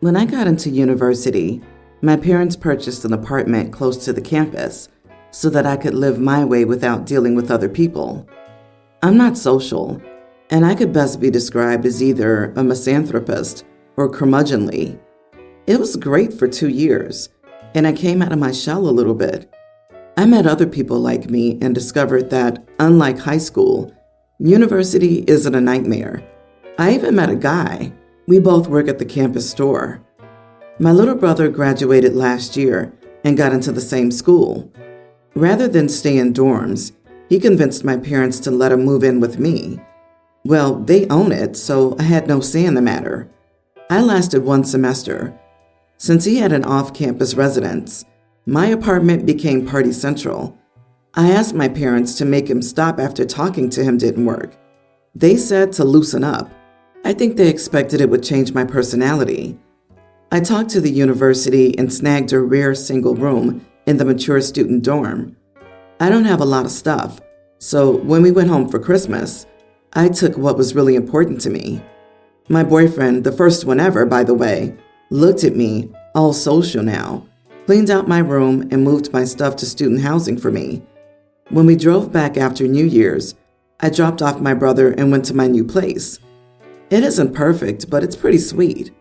When I got into university, my parents purchased an apartment close to the campus so that I could live my way without dealing with other people. I'm not social, and I could best be described as either a misanthropist or curmudgeonly. It was great for 2 years, and I came out of my shell a little bit. I met other people like me and discovered that, unlike high school, university isn't a nightmare. I even met a guy. We both work at the campus store. My little brother graduated last year and got into the same school. Rather than stay in dorms, he convinced my parents to let him move in with me. Well, they own it, so I had no say in the matter. I lasted 1 semester. Since he had an off-campus residence, my apartment became party central. I asked my parents to make him stop after talking to him didn't work. They said to loosen up. I think they expected it would change my personality. I talked to the university and snagged a rare single room in the mature student dorm. I don't have a lot of stuff, so when we went home for Christmas, I took what was really important to me. My boyfriend, the first one ever, by the way, looked at me, all social now, cleaned out my room and moved my stuff to student housing for me. When we drove back after New Year's, I dropped off my brother and went to my new place. It isn't perfect, but it's pretty sweet.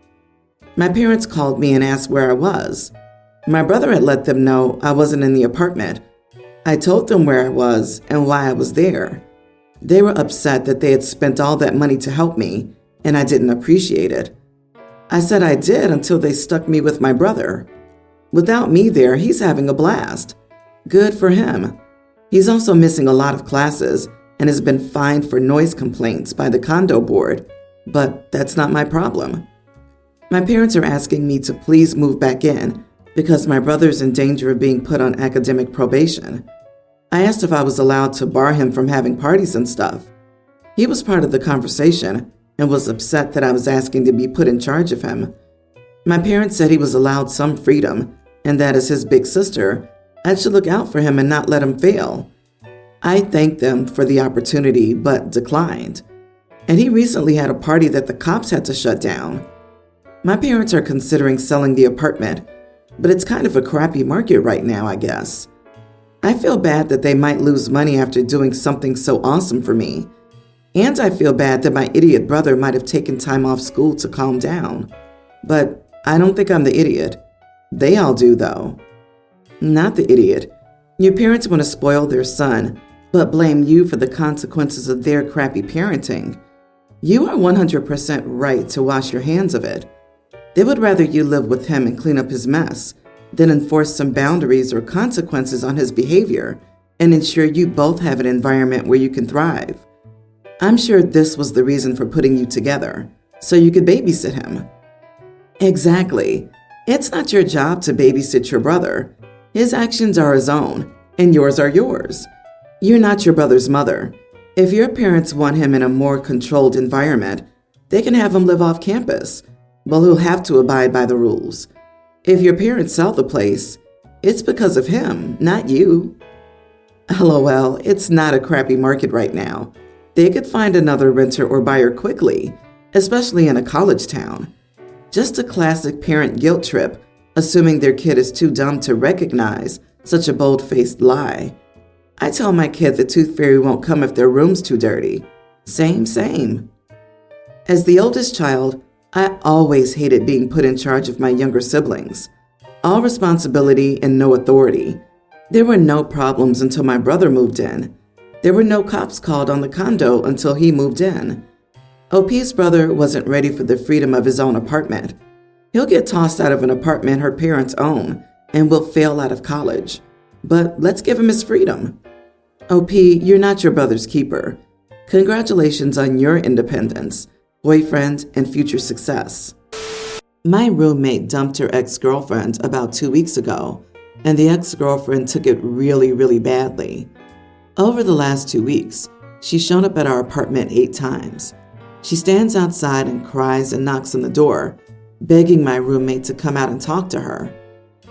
My parents called me and asked where I was. My brother had let them know I wasn't in the apartment. I told them where I was and why I was there. They were upset that they had spent all that money to help me, and I didn't appreciate it. I said I did until they stuck me with my brother. Without me there, he's having a blast. Good for him. He's also missing a lot of classes and has been fined for noise complaints by the condo board, but that's not my problem. My parents are asking me to please move back in because my brother's in danger of being put on academic probation. I asked if I was allowed to bar him from having parties and stuff. He was part of the conversation and was upset that I was asking to be put in charge of him. My parents said he was allowed some freedom and that as his big sister, I should look out for him and not let him fail. I thanked them for the opportunity but declined. And he recently had a party that the cops had to shut down. My parents are considering selling the apartment, but it's kind of a crappy market right now, I guess. I feel bad that they might lose money after doing something so awesome for me. And I feel bad that my idiot brother might have taken time off school to calm down. But I don't think I'm the idiot. They all do, though. Not the idiot. Your parents want to spoil their son, but blame you for the consequences of their crappy parenting. You are 100% right to wash your hands of it. They would rather you live with him and clean up his mess than enforce some boundaries or consequences on his behavior and ensure you both have an environment where you can thrive. I'm sure this was the reason for putting you together, so you could babysit him. Exactly. It's not your job to babysit your brother. His actions are his own, and yours are yours. You're not your brother's mother. If your parents want him in a more controlled environment, they can have him live off campus. Well, he'll have to abide by the rules. If your parents sell the place, it's because of him, not you. LOL, it's not a crappy market right now. They could find another renter or buyer quickly, especially in a college town. Just a classic parent guilt trip, assuming their kid is too dumb to recognize such a bold-faced lie. I tell my kid the tooth fairy won't come if their room's too dirty. Same. As the oldest child, I always hated being put in charge of my younger siblings. All responsibility and no authority. There were no problems until my brother moved in. There were no cops called on the condo until he moved in. OP's brother wasn't ready for the freedom of his own apartment. He'll get tossed out of an apartment her parents own and will fail out of college. But let's give him his freedom. OP, you're not your brother's keeper. Congratulations on your independence, boyfriend, and future success. My roommate dumped her ex-girlfriend about 2 weeks ago, and the ex-girlfriend took it really badly. Over the last 2 weeks, she's shown up at our apartment 8 times. She stands outside and cries and knocks on the door, begging my roommate to come out and talk to her.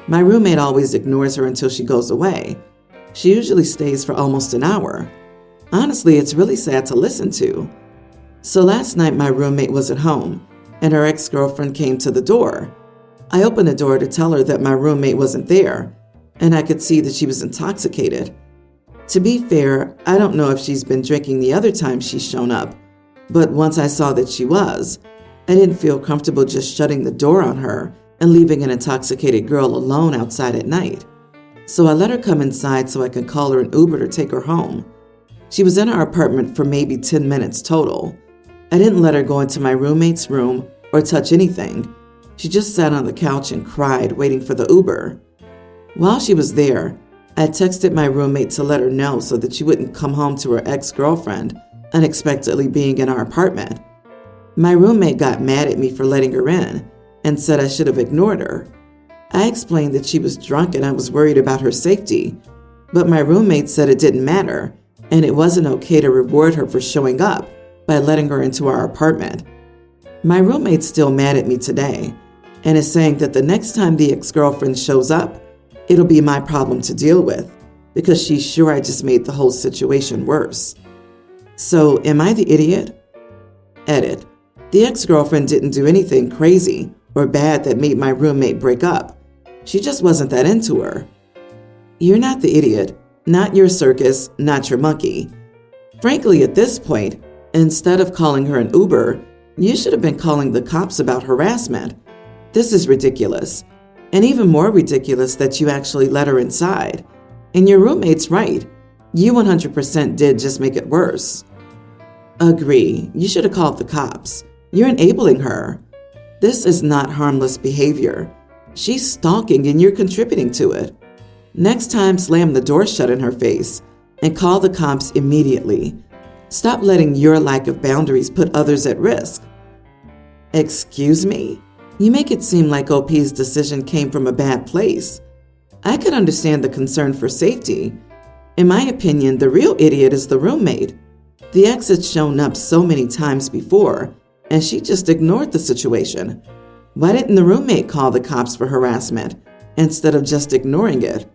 My roommate always ignores her until she goes away. She usually stays for almost an hour. Honestly, it's really sad to listen to. So last night my roommate was at home, and her ex-girlfriend came to the door. I opened the door to tell her that my roommate wasn't there, and I could see that she was intoxicated. To be fair, I don't know if she's been drinking the other times she's shown up, but once I saw that she was, I didn't feel comfortable just shutting the door on her and leaving an intoxicated girl alone outside at night. So I let her come inside so I could call her an Uber to take her home. She was in our apartment for maybe 10 minutes total. I didn't let her go into my roommate's room or touch anything. She just sat on the couch and cried, waiting for the Uber. While she was there, I texted my roommate to let her know so that she wouldn't come home to her ex-girlfriend unexpectedly being in our apartment. My roommate got mad at me for letting her in and said I should have ignored her. I explained that she was drunk and I was worried about her safety, but my roommate said it didn't matter and it wasn't okay to reward her for showing up by letting her into our apartment. My roommate's still mad at me today and is saying that the next time the ex-girlfriend shows up, it'll be my problem to deal with because she's sure I just made the whole situation worse. So, am I the idiot? Edit. The ex-girlfriend didn't do anything crazy or bad that made my roommate break up. She just wasn't that into her. You're not the idiot, not your circus, not your monkey. Frankly, at this point, instead of calling her an Uber, you should have been calling the cops about harassment. This is ridiculous. And even more ridiculous that you actually let her inside. And your roommate's right. You 100% did just make it worse. Agree. You should have called the cops. You're enabling her. This is not harmless behavior. She's stalking and you're contributing to it. Next time, slam the door shut in her face and call the cops immediately. Stop letting your lack of boundaries put others at risk. Excuse me? You make it seem like OP's decision came from a bad place. I could understand the concern for safety. In my opinion, the real idiot is the roommate. The ex had shown up so many times before, and she just ignored the situation. Why didn't the roommate call the cops for harassment instead of just ignoring it?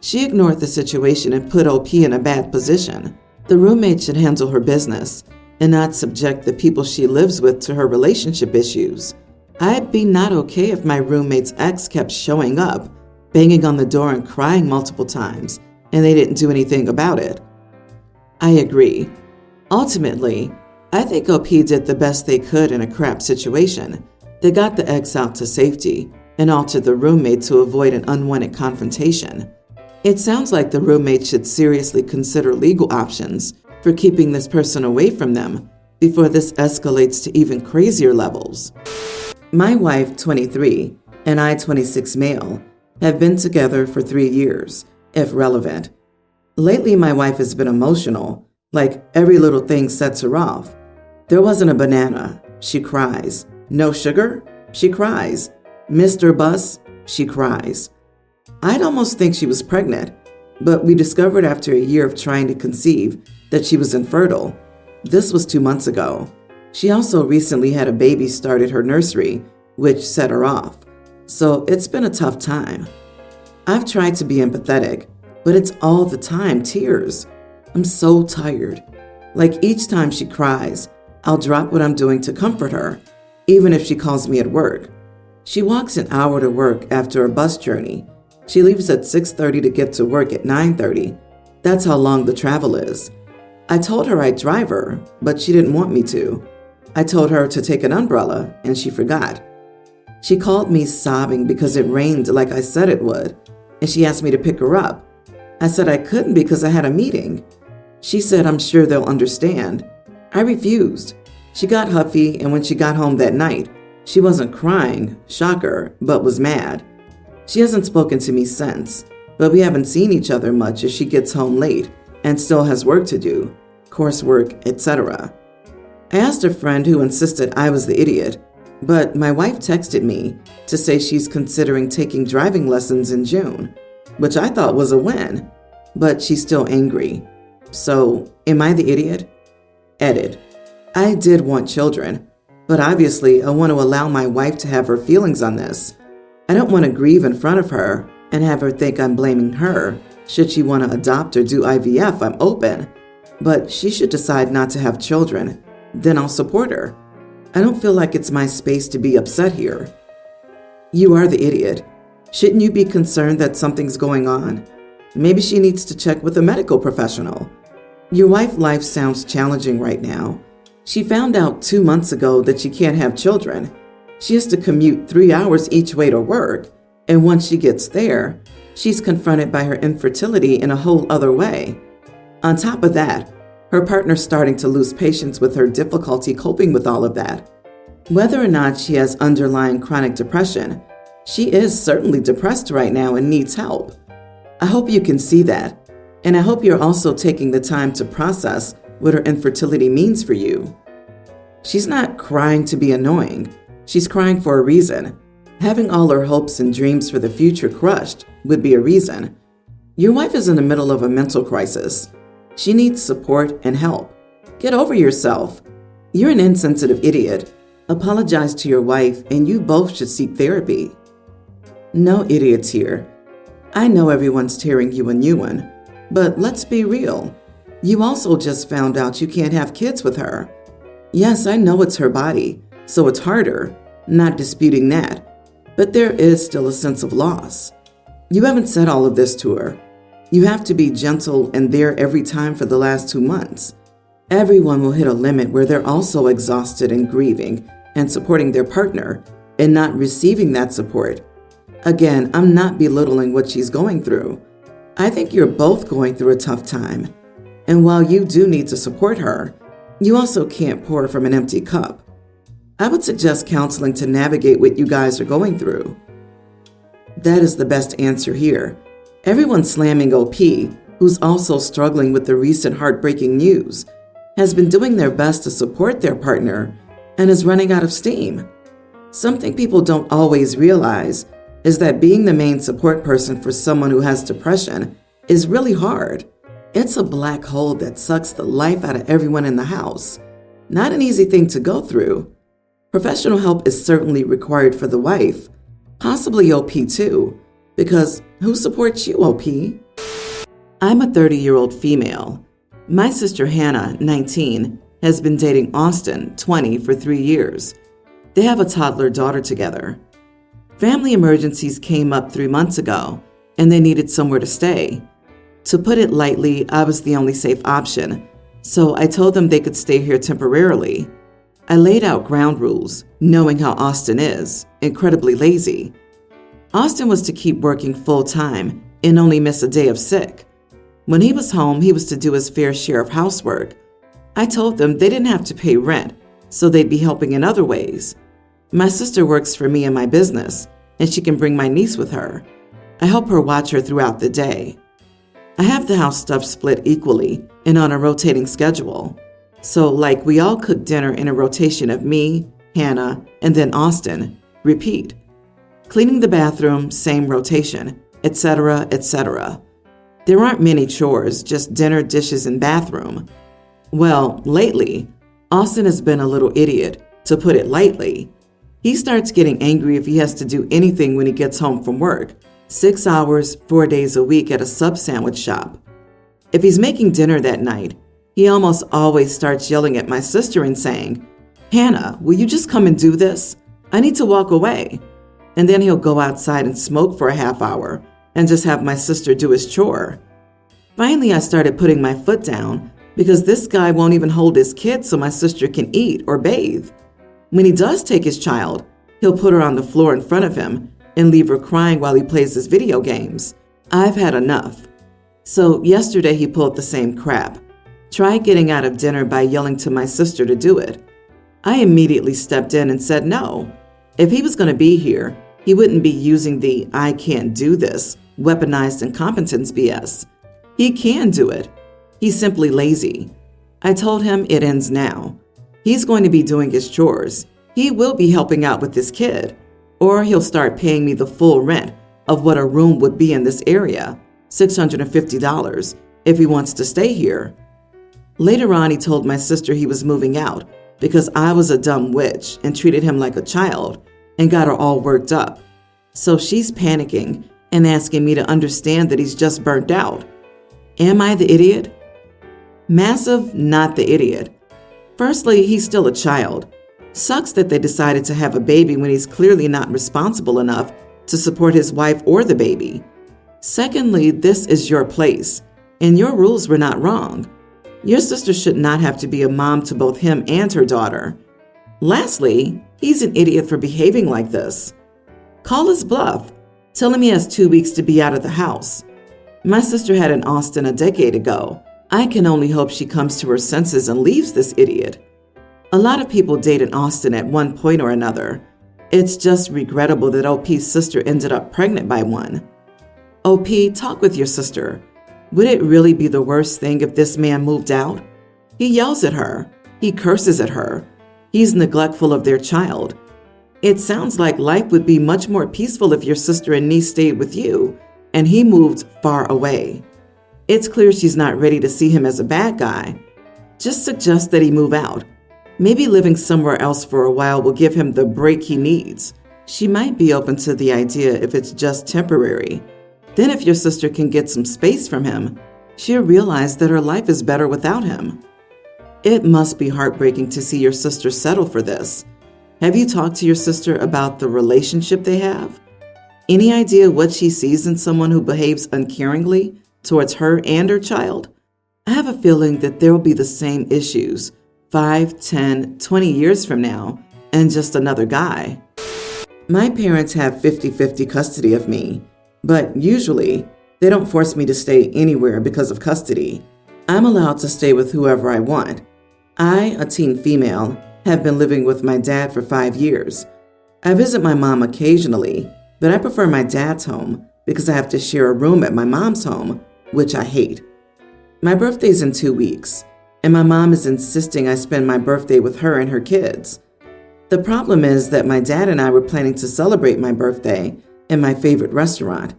She ignored the situation and put OP in a bad position. The roommate should handle her business and not subject the people she lives with to her relationship issues. I'd be not okay if my roommate's ex kept showing up, banging on the door and crying multiple times, and they didn't do anything about it. I agree. Ultimately, I think OP did the best they could in a crap situation. They got the ex out to safety and altered the roommate to avoid an unwanted confrontation. It sounds like the roommate should seriously consider legal options for keeping this person away from them before this escalates to even crazier levels. My wife, 23, and I, 26 male, have been together for 3 years, if relevant. Lately, my wife has been emotional, like every little thing sets her off. There wasn't a banana, she cries. No sugar, she cries. Mr. Bus, she cries. I'd almost think she was pregnant, but we discovered after a year of trying to conceive that she was infertile. This was 2 months ago. She also recently had a baby start at her nursery, which set her off. So it's been a tough time. I've tried to be empathetic, but it's all the time tears. I'm so tired. Like each time she cries, I'll drop what I'm doing to comfort her, even if she calls me at work. She walks an hour to work after a bus journey. She leaves at 6:30 to get to work at 9:30. That's how long the travel is. I told her I'd drive her, but she didn't want me to. I told her to take an umbrella, and she forgot. She called me sobbing because it rained like I said it would, and she asked me to pick her up. I said I couldn't because I had a meeting. She said I'm sure they'll understand. I refused. She got huffy, and when she got home that night, she wasn't crying, shocker, but was mad. She hasn't spoken to me since, but we haven't seen each other much as she gets home late and still has work to do, coursework, etc. I asked a friend who insisted I was the idiot, but my wife texted me to say she's considering taking driving lessons in June, which I thought was a win, but she's still angry. So, am I the idiot? Edit. I did want children, but obviously I want to allow my wife to have her feelings on this. I don't want to grieve in front of her and have her think I'm blaming her. Should she want to adopt or do IVF, I'm open, but she should decide not to have children. Then I'll support her. I don't feel like it's my space to be upset here. You are the idiot. Shouldn't you be concerned that something's going on? Maybe she needs to check with a medical professional. Your wife's life sounds challenging right now. She found out 2 months ago that she can't have children. She has to commute 3 hours each way to work, and once she gets there, she's confronted by her infertility in a whole other way. On top of that, her partner's starting to lose patience with her difficulty coping with all of that. Whether or not she has underlying chronic depression, she is certainly depressed right now and needs help. I hope you can see that, and I hope you're also taking the time to process what her infertility means for you. She's not crying to be annoying. She's crying for a reason. Having all her hopes and dreams for the future crushed would be a reason. Your wife is in the middle of a mental crisis. She needs support and help. Get over yourself. You're an insensitive idiot. Apologize to your wife, and you both should seek therapy. No idiots here. I know everyone's tearing you a new one, but let's be real. You also just found out you can't have kids with her. Yes, I know it's her body, so it's harder, not disputing that, but there is still a sense of loss. You haven't said all of this to her. You have to be gentle and there every time for the last 2 months. Everyone will hit a limit where they're also exhausted and grieving and supporting their partner and not receiving that support. Again, I'm not belittling what she's going through. I think you're both going through a tough time. And while you do need to support her, you also can't pour from an empty cup. I would suggest counseling to navigate what you guys are going through. That is the best answer here. Everyone slamming OP, who's also struggling with the recent heartbreaking news, has been doing their best to support their partner and is running out of steam. Something people don't always realize is that being the main support person for someone who has depression is really hard. It's a black hole that sucks the life out of everyone in the house. Not an easy thing to go through. Professional help is certainly required for the wife, possibly OP too, because who supports you, OP? I'm a 30-year-old female. My sister Hannah, 19, has been dating Austin, 20, for 3 years. They have a toddler daughter together. Family emergencies came up 3 months ago, and they needed somewhere to stay. To put it lightly, I was the only safe option, so I told them they could stay here temporarily. I laid out ground rules, knowing how Austin is, incredibly lazy. Austin was to keep working full-time and only miss a day of sick. When he was home, he was to do his fair share of housework. I told them they didn't have to pay rent, so they'd be helping in other ways. My sister works for me in my business, and she can bring my niece with her. I help her watch her throughout the day. I have the house stuff split equally and on a rotating schedule. So, like, we all cook dinner in a rotation of me, Hannah, and then Austin. Repeat. Cleaning the bathroom, same rotation, etc., etc. There aren't many chores, just dinner, dishes, and bathroom. Well, lately, Austin has been a little idiot, to put it lightly. He starts getting angry if he has to do anything when he gets home from work. 6 hours, 4 days a week at a sub sandwich shop. If he's making dinner that night, he almost always starts yelling at my sister and saying, "Hannah, will you just come and do this? I need to walk away." And then he'll go outside and smoke for a half hour and just have my sister do his chore. Finally, I started putting my foot down because this guy won't even hold his kid so my sister can eat or bathe. When he does take his child, he'll put her on the floor in front of him and leave her crying while he plays his video games. I've had enough. So yesterday he pulled the same crap. Tried getting out of dinner by yelling to my sister to do it. I immediately stepped in and said no. If he was going to be here, he wouldn't be using the "I can't do this" weaponized incompetence BS. He can do it. He's simply lazy. I told him it ends now. He's going to be doing his chores. He will be helping out with this kid. Or he'll start paying me the full rent of what a room would be in this area, $650, if he wants to stay here. Later on, he told my sister he was moving out because I was a dumb witch and treated him like a child and got her all worked up. So she's panicking and asking me to understand that he's just burnt out. Am I the idiot? Massive, not the idiot. Firstly, he's still a child. Sucks that they decided to have a baby when he's clearly not responsible enough to support his wife or the baby. Secondly, this is your place, and your rules were not wrong. Your sister should not have to be a mom to both him and her daughter. Lastly, he's an idiot for behaving like this. Call his bluff. Tell him he has 2 weeks to be out of the house. My sister had in Austin a decade ago. I can only hope she comes to her senses and leaves this idiot. A lot of people date in Austin at one point or another. It's just regrettable that OP's sister ended up pregnant by one. OP, talk with your sister. Would it really be the worst thing if this man moved out? He yells at her. He curses at her. He's neglectful of their child. It sounds like life would be much more peaceful if your sister and niece stayed with you and he moved far away. It's clear she's not ready to see him as a bad guy. Just suggest that he move out. Maybe living somewhere else for a while will give him the break he needs. She might be open to the idea if it's just temporary. Then if your sister can get some space from him, she'll realize that her life is better without him. It must be heartbreaking to see your sister settle for this. Have you talked to your sister about the relationship they have? Any idea what she sees in someone who behaves uncaringly towards her and her child? I have a feeling that there will be the same issues 5, 10, 20 years from now, and just another guy. My parents have 50-50 custody of me, but usually they don't force me to stay anywhere because of custody. I'm allowed to stay with whoever I want. I, a teen female, have been living with my dad for 5 years. I visit my mom occasionally, but I prefer my dad's home because I have to share a room at my mom's home, which I hate. My birthday's in 2 weeks, and my mom is insisting I spend my birthday with her and her kids. The problem is that my dad and I were planning to celebrate my birthday in my favorite restaurant.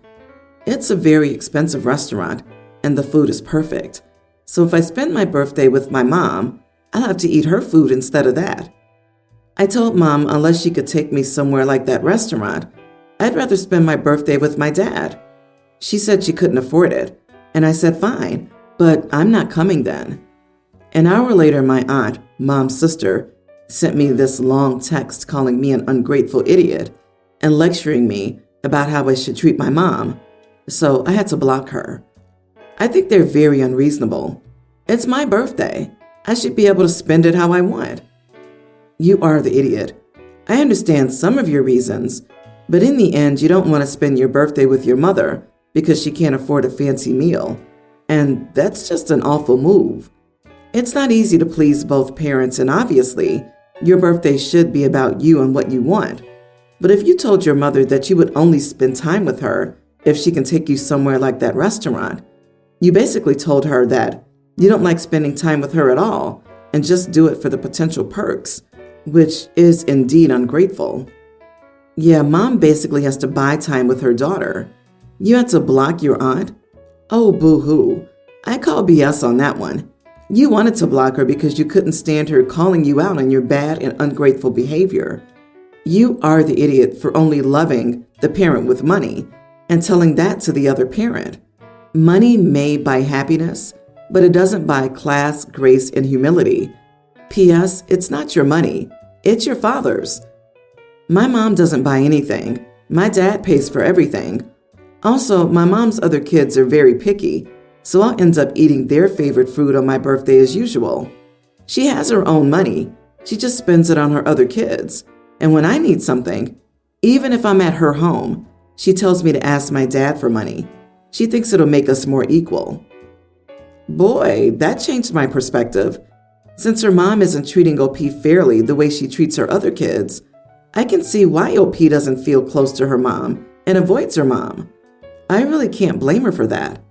It's a very expensive restaurant, and the food is perfect. So if I spend my birthday with my mom, I'll have to eat her food instead of that. I told Mom unless she could take me somewhere like that restaurant, I'd rather spend my birthday with my dad. She said she couldn't afford it, and I said fine, but I'm not coming then. An hour later, my aunt, Mom's sister, sent me this long text calling me an ungrateful idiot and lecturing me about how I should treat my mom, so I had to block her. I think they're very unreasonable. It's my birthday. I should be able to spend it how I want. You are the idiot. I understand some of your reasons, but in the end, you don't want to spend your birthday with your mother because she can't afford a fancy meal. And that's just an awful move. It's not easy to please both parents, and obviously, your birthday should be about you and what you want. But if you told your mother that you would only spend time with her if she can take you somewhere like that restaurant, you basically told her that you don't like spending time with her at all and just do it for the potential perks, which is indeed ungrateful. Yeah, Mom basically has to buy time with her daughter. You had to block your aunt? Oh, boo-hoo. I call BS on that one. You wanted to block her because you couldn't stand her calling you out on your bad and ungrateful behavior. You are the idiot for only loving the parent with money and telling that to the other parent. Money may buy happiness, but it doesn't buy class, grace, and humility. P.S. It's not your money. It's your father's. My mom doesn't buy anything. My dad pays for everything. Also, my mom's other kids are very picky, so I'll end up eating their favorite food on my birthday as usual. She has her own money. She just spends it on her other kids. And when I need something, even if I'm at her home, she tells me to ask my dad for money. She thinks it'll make us more equal. Boy, that changed my perspective. Since her mom isn't treating OP fairly the way she treats her other kids, I can see why OP doesn't feel close to her mom and avoids her mom. I really can't blame her for that.